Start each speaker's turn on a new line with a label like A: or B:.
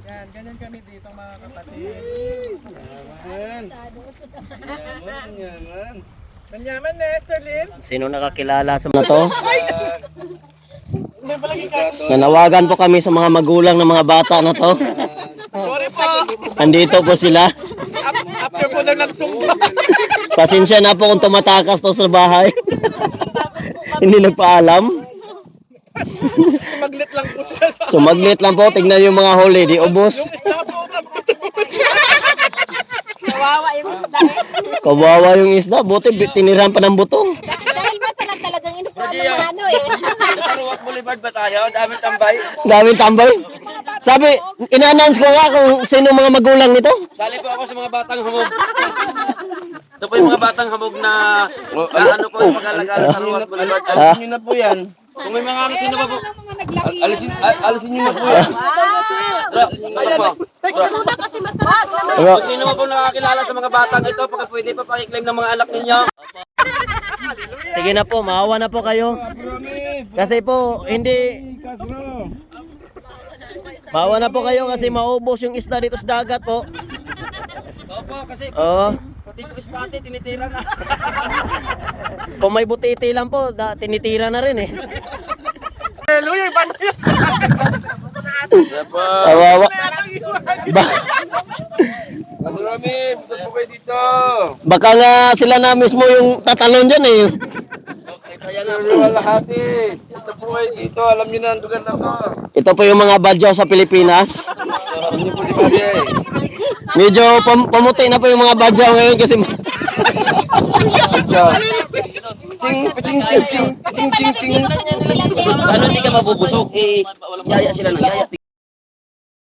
A: Yan, ganyan kami dito mga kapatid. Manyaman na, Sterling.
B: Sino nakakilala sa na to? Nanawagan po kami sa mga magulang ng mga bata na to.
A: Sorry po.
B: Andito po sila.
A: After po na nagsumba.
B: Pasensya na po kung tumatakas to sa bahay. Hindi nagpaalam.
A: Maglit lang po sila sa...
B: Sumaglit lang po. Tignan yung mga huli. Di ubos.
A: Isda po.
C: Kawawa yung isda.
B: Kawawa yung isda. Buti tinirahan pa ng buto.
C: Dahil masarap talagang inupuan ng mga ano eh.
A: Sa Ruas Boulevard ba tayo? Daming tambay.
B: Daming tambay. Sabi, ina-announce ko nga kung sino mga magulang nito.
A: Sali po ako sa mga batang hamog. Ito po yung mga batang hamog na ano po yung mag-alagala sa Ruas Boulevard.
B: Alisin
A: nyo na po yan. Kung may mga ano, sino ba po? Alisin nyo na po yan.
C: Kasi masarap.
A: Kung sino ba po nakakilala sa mga batang ito, baka pwede pa pakiklaim ng mga anak ninyo.
B: Sige na po, maawa na po kayo. Kasi po, hindi... Maawa na po kayo kasi maubos yung isda dito sa dagat po.
A: Opo, kasi pati po ispate, tinitira na.
B: Kung may butiti lang po, tinitira na rin eh. Kawawa. Baka nga sila na mismo yung tatalon dyan eh.
A: Kaya na po lahati. Ito po kayo dito, alam niyo na ang lugar na to.
B: Ito po yung mga badyaw sa Pilipinas.
A: Alam niyo po si Maria eh.
B: Medyo pamuti na po yung mga badyaw ngayon kasi...
A: Ching, ching, ching, ching, ching, ching, ching.
C: Ano
A: Paano hindi ka mabubusog? Yaya sila ng yaya.